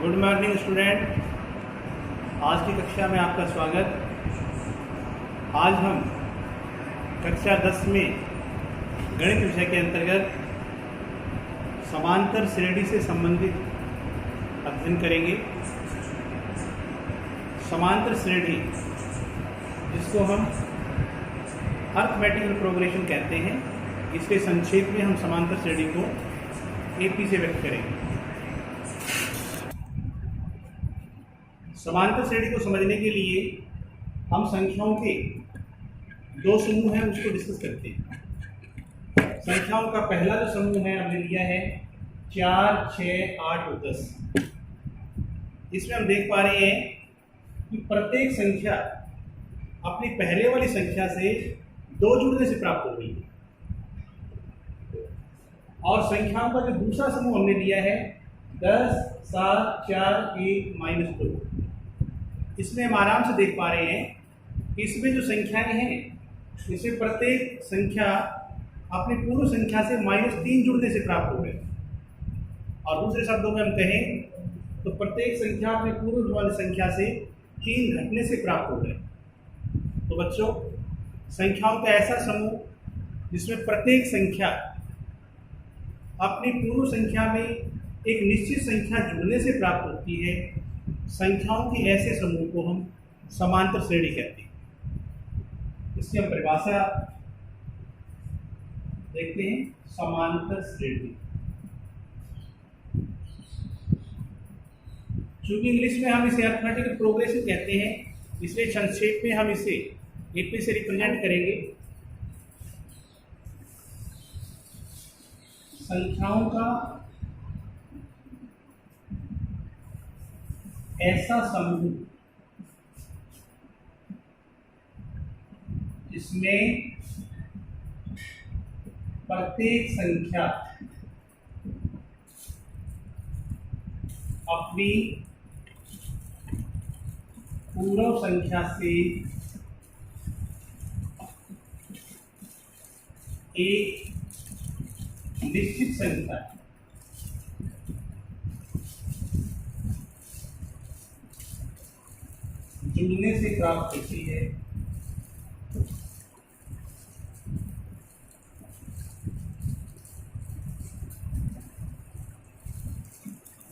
Good morning student. आज की कक्षा में आपका स्वागत। आज हम कक्षा 10 में गणित विषय के अंतर्गत समांतर श्रेणी से संबंधित अध्ययन करेंगे। समांतर श्रेणी, जिसको हम अर्थमेटिकल प्रोग्रेशन कहते हैं, इसके संक्षेप में हम समांतर श्रेणी को एपी से व्यक्त करेंगे। समांतर श्रेणी को समझने के लिए हम संख्याओं के दो समूह हैं उसको डिस्कस करते हैं। संख्याओं का पहला जो समूह है हमने लिया है 4, 6, 8 और 10। इसमें हम देख पा रहे हैं कि प्रत्येक संख्या अपनी पहले वाली संख्या से 2 जुड़ने से प्राप्त हो रही है। और संख्याओं का जो दूसरा समूह हमने लिया है 10, 7, 4, 1, -2। इसमें हम आराम से देख पा रहे हैं कि इसमें जो संख्याएं हैं, इसमें प्रत्येक संख्या अपनी पूर्ण संख्या से -3 जुड़ने से प्राप्त हो रही है। और दूसरे शब्दों में हम कहें तो प्रत्येक संख्या अपनी पूर्ण वाली संख्या से 3 घटने से प्राप्त हो रहे हैं। तो बच्चों, संख्याओं का ऐसा समूह जिसमें प्रत्येक संख्या अपनी पूर्ण संख्या में एक निश्चित संख्या जुड़ने से प्राप्त होती है, संख्याओं के ऐसे समूह को हम समांतर श्रेणी कहते हैं। इसकी हम परिभाषा देखते हैं। समांतर श्रेणी, चूंकि इंग्लिश में हम इसे अर्थमेटिकल प्रोग्रेशन कहते हैं, इसलिए संक्षेप में हम इसे एपी से रिप्रेजेंट करेंगे। संख्याओं का ऐसा समूह जिसमें प्रत्येक संख्या अपनी पूर्व संख्या से एक निश्चित संख्या जुड़ने से प्राप्त होती है।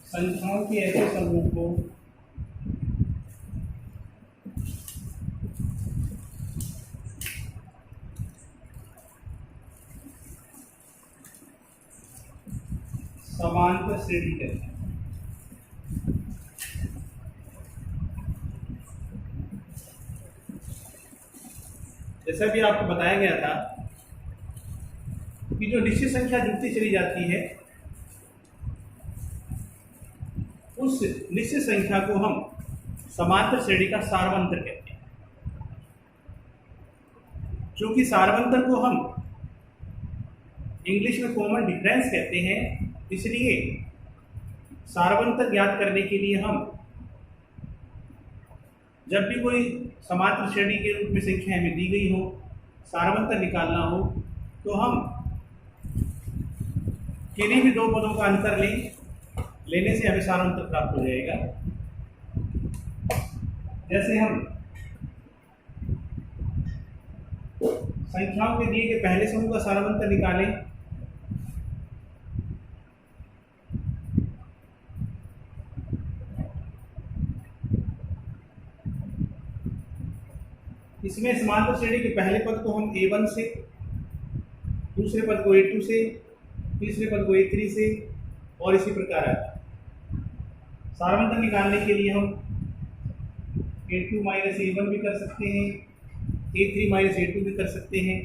संख्याओं के ऐसे समूह को समांतर श्रेणी कहते हैं। जैसा भी आपको बताया गया था कि जो निश्चित संख्या जुड़ती चली जाती है, उस निश्चित संख्या को हम समांतर श्रेणी का सार्वंतर कहते हैं। क्योंकि सार्वंतर को हम इंग्लिश में कॉमन डिफरेंस कहते हैं, इसलिए सार्वंतर ज्ञात करने के लिए हम जब भी कोई समांतर श्रेणी के रूप में संख्या हमें दी गई हो, सार्वंतर निकालना हो, तो हम किन्हीं भी दो पदों का अंतर लेने से हमें सार्वंतर प्राप्त हो जाएगा। जैसे हम संख्याओं के दिए गए पहले समूह का सार्वंतर निकालें, इसमें समांतर श्रेणी के पहले पद को हम A1 से, दूसरे पद को A2 से, तीसरे पद को A3 से और इसी प्रकार है। सार्वंतर निकालने के लिए हम A2 - A1 भी कर सकते हैं, A3 - A2 भी कर सकते हैं।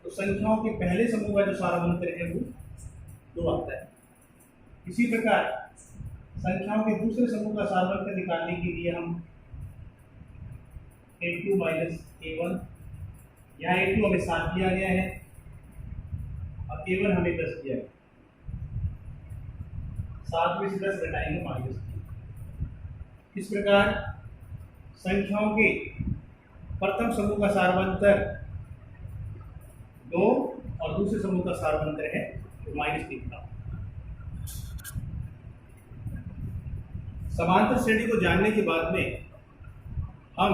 तो संख्याओं के पहले समूह का जो सार्वंतर है वो 2 आता है। इसी प्रकार संख्याओं के दूसरे समूह का सार्वंतर निकालने के लिए हम A2 - A1, यहाँ A2 हमें 7 दिया गया है और A1 हमें 10 दिया है। 7 में से 10 घटाएंगे -3। इस प्रकार संख्याओं के प्रथम समूह का सार्वंतर 2 और दूसरे समूह का सार्वंतर है -3 का। समांतर श्रेणी को जानने के बाद में हम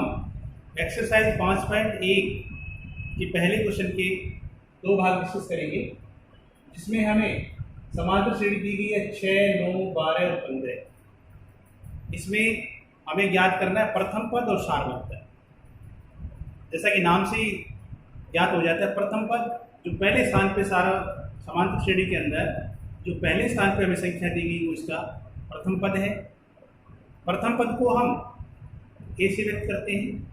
एक्सरसाइज 5.1 के पहले क्वेश्चन के 2 भाग डिस्कस करेंगे, जिसमें हमें समांतर श्रेणी दी गई है 6, 9, 12 और 15। इसमें हमें ज्ञात करना है प्रथम पद और सारवंतर। जैसा कि नाम से ही ज्ञात हो जाता है, प्रथम पद जो पहले स्थान पे सारा समांतर श्रेणी के अंदर जो पहले स्थान पे हमें संख्या दी गई वो इसका प्रथम पद है। प्रथम पद को हम ए से व्यक्त करते हैं।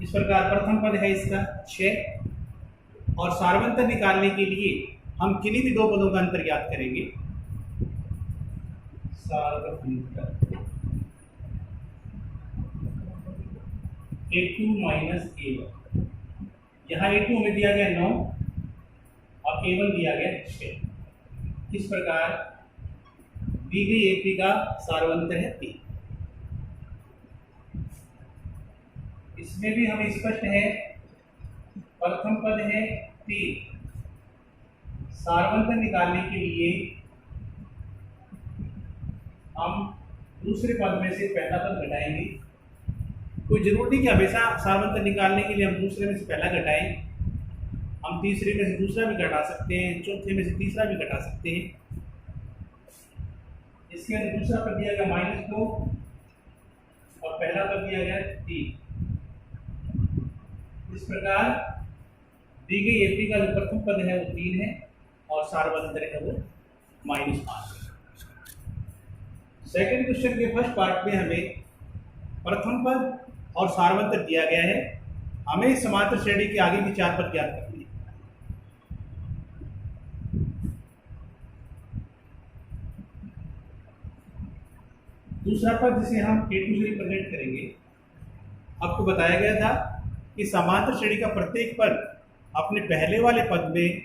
इस प्रकार प्रथम पद है इसका 6, और सारवंतर निकालने के लिए हम किन्हीं भी 2 पदों का अंतर ज्ञात करेंगे। सारवंतर A2 माइनस A1, यहाँ A2 हमें दिया गया 9 और A1 दिया गया 6। इस प्रकार दी गई A3 का सारवंतर है 3। इसमें भी हमें स्पष्ट है, प्रथम पद है 3। सारवंतर निकालने के लिए हम दूसरे पद में से पहला पद घटाएंगे। कोई जरूरत नहीं कि हमेशा सारवंतर निकालने के लिए हम दूसरे में से पहला घटाएं। हम तीसरे में से दूसरा भी घटा सकते हैं, चौथे में से तीसरा भी घटा सकते हैं। इसके अंदर दूसरा पद दिया गया -2 और पहला पद दिया गया 3। इस प्रकार दी गई A3 का जो प्रथम पद है वो 3 है और सारवंतर है वो -5। सेकंड क्वेश्चन के फर्स्ट पार्ट में हमें प्रथम पद और सारवंतर दिया गया है। हमें इस समांतर श्रेणी के आगे की 4 पद ज्ञात करनी है। दूसरा पद जिसे हम K2 से रिप्रेजेंट करेंगे, आपको बताया गया था कि समांतर श्रेणी का प्रत्येक पद अपने पहले वाले पद में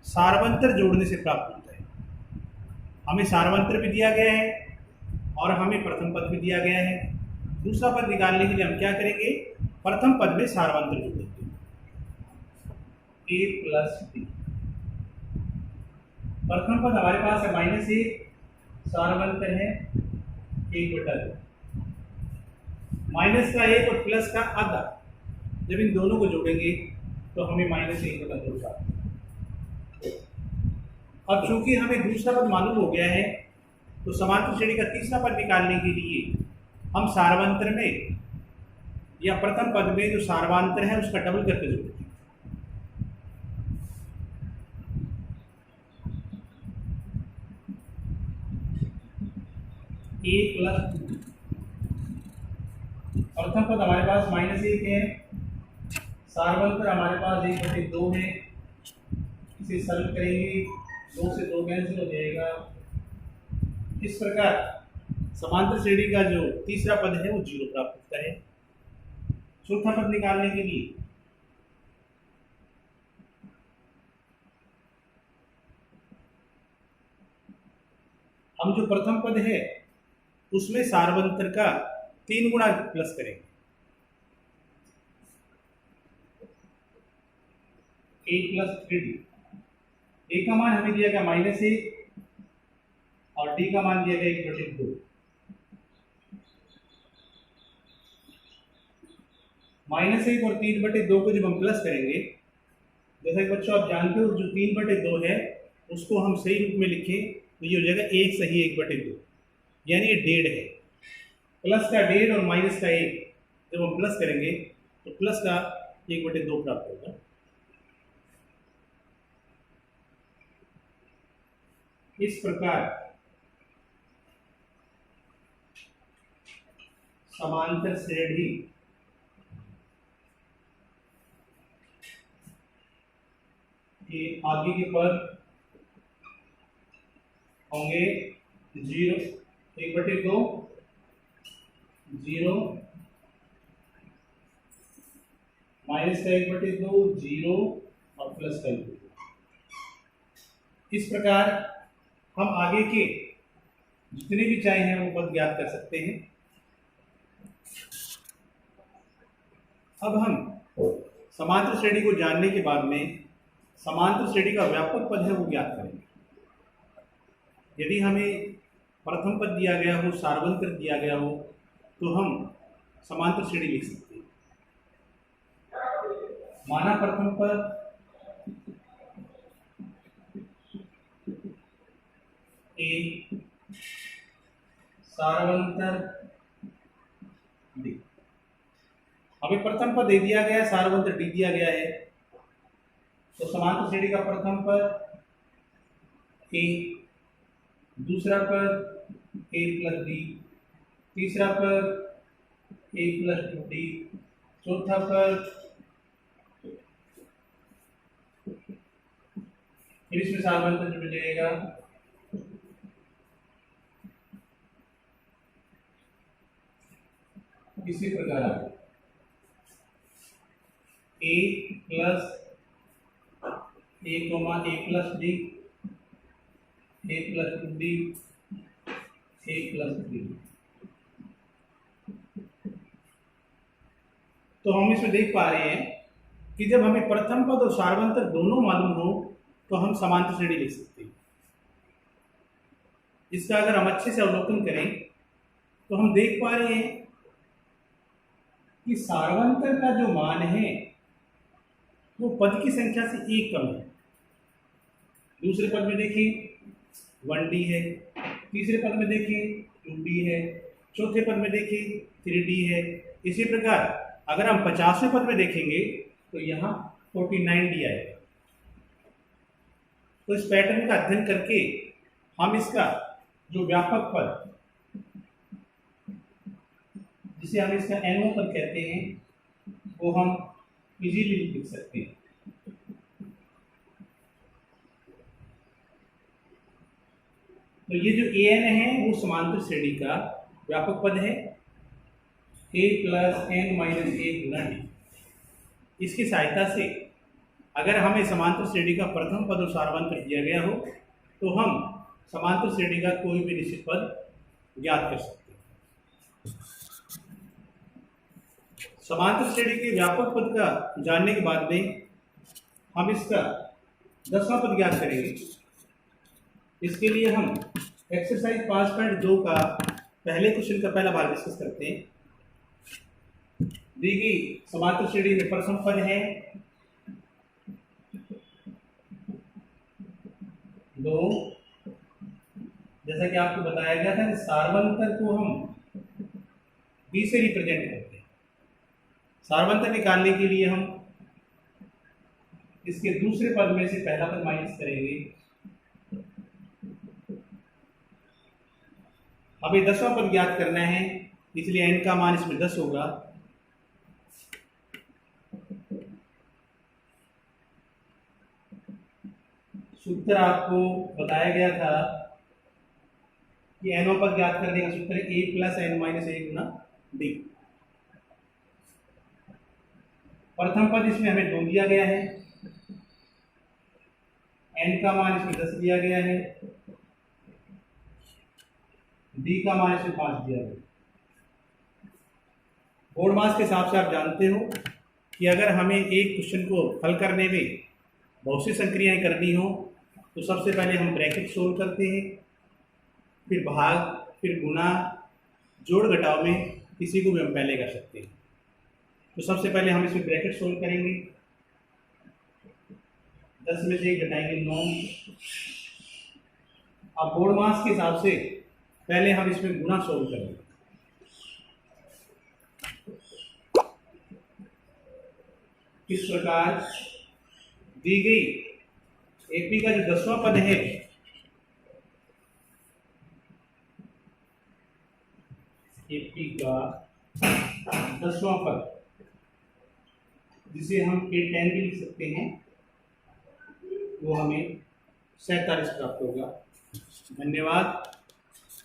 सारवंतर जोड़ने से प्राप्त होता है। हमें सारवंतर भी दिया गया है और हमें प्रथम पद भी दिया गया है। दूसरा पद निकालने के लिए हम क्या करेंगे, प्रथम पद में सारवंतर जोड़ेंगे A प्लस B। प्रथम पद हमारे पास है -1, सारवंतर है 1/2। माइनस का 1 और प्लस का आधा, जब इन दोनों को जोड़ेंगे तो हमें -1/2 प्राप्त। अब चूंकि हमें दूसरा पद मालूम हो गया है, तो समांतर श्रेणी का तीसरा पद निकालने के लिए हम सारवंतर में या प्रथम पद में जो सारवांतर है उसका डबल करके जोड़ेंगे। A plus 2। प्रथम पद हमारे पास -1 है, सारवंतर हमारे पास 1/2 है। इसे सरल करेंगे, 2 से 2 कैंसिल हो जाएगा। इस प्रकार समांतर श्रेणी का जो तीसरा पद है वो 0 प्राप्त होता है। चौथा पद निकालने के लिए हम जो प्रथम पद है उसमें सारवंतर का 3 गुना प्लस करेंगे। A plus 3D। A का मान हमें दिया गया -1 और D का मान दिया गया 1/2। -1 और 3/2 को जब हम प्लस करेंगे, जैसा कि बच्चों आप जानते हो, जो 3/2 है उसको हम सही रूप में लिखें तो ये हो जाएगा 1 सही 1/2, यानी ये 1.5 है। प्लस का 1.5 और माइनस का 1 जब हम प्लस करेंगे तो प्लस का 1/2 प्राप्त होगा। इस प्रकार समांतर श्रेणी के आगे के पद होंगे 0, 1/2, 0, माइनस का 1/2, 0 और प्लस का 1/2। इस प्रकार हम आगे के जितने भी चाहे हैं वो पद ज्ञात कर सकते हैं। अब हम समांतर श्रेणी को जानने के बाद में समांतर श्रेणी का व्यापक पद है वो ज्ञात करेंगे। यदि हमें प्रथम पद दिया गया हो, सार्वंतर दिया गया हो, तो हम समांतर श्रेणी लिख सकते हैं। माना प्रथम पद ए, सार्वंतर डी। हमें प्रथम पद दे दिया गया है, सार्वंतर डी दिया गया है, तो समांतर श्रेणी का प्रथम पद ए, दूसरा पद ए प्लस डी, तीसरा पद ए प्लस टू डी, चौथा पद फिर इसमें सार्वंतर जो मिल जाएगा इसी प्रकार ए प्लस ए कोमा ए प्लस डी, ए प्लस टू डी, ए प्लस डी। तो हम इसमें देख पा रहे हैं कि जब हमें प्रथम पद और सार्वंतर दोनों मालूम हो तो हम समांतर श्रेणी लिख सकते हैं। इसका अगर हम अच्छे से अवलोकन करें तो हम देख पा रहे हैं कि सार्वंतर का जो मान है वो पद की संख्या से एक कम है। दूसरे पद में देखिए 1d है, तीसरे पद में देखिए 2d है, चौथे पद में देखिए 3d है। इसी प्रकार अगर हम 50वें पद में देखेंगे तो यहाँ 49d आएगा। तो इस पैटर्न का अध्ययन करके हम इसका जो व्यापक पद, जिसे हम इसका NO पद कहते हैं, वो हम इजीली लिख सकते हैं। तो ये जो AN है वो समांतर श्रेणी का व्यापक पद है, A plus N minus A Guna D। इसकी सहायता से अगर हमें समांतर श्रेणी का प्रथम पद और सार्वंतर दिया गया हो तो हम समांतर श्रेणी का कोई भी निश्चित पद ज्ञात कर सकते हैं। समांतर श्रेणी के व्यापक पद का जानने के बाद में हम इसका 10वां पद ज्ञात करेंगे। इसके लिए हम एक्सरसाइज 5.2 का पहले क्वेश्चन का पहला भाग डिस्कस करते हैं। दी गई समांतर श्रेणी में प्रथम पद है 2। जैसा कि आपको बताया गया था कि सार्वंतर को हम b से रिप्रेजेंट करते हैं। सार्वंतर निकालने के लिए हम इसके दूसरे पद में से पहला पद माइनस करेंगे। अभी 10वां पद ज्ञात करना है, इसलिए n का मान इसमें 10 होगा। सूत्र आपको बताया गया था कि NO पद ज्ञात करने का सूत्र है A plus N minus A Guna D। प्रथम पद इसमें हमें 2 दिया गया है, n का मान इसमें 10 दिया गया है, d का मान इसमें 5 दिया गया है। बोर्ड मास के हिसाब से आप जानते हो कि अगर हमें एक क्वेश्चन को हल करने में बहुत सी संक्रियाएं करनी हो तो सबसे पहले हम ब्रैकेट सोल्व करते हैं, फिर भाग, फिर गुणा, जोड़ घटाव में किसी को भी हम पहले कर सकते हैं। तो सबसे पहले हम इसमें ब्रैकेट सोल्व करेंगे। 10 में से 1 घटाएंगे 9। अब बोर्ड मास के हिसाब से पहले हम इसमें गुणा सोल्व करेंगे। इस प्रकार दी गई एपी का जो 10वां पद है एपी का 10वां पद, जिसे हम A10 भी लिख सकते हैं, वो हमें 47 प्राप्त होगा। धन्यवाद।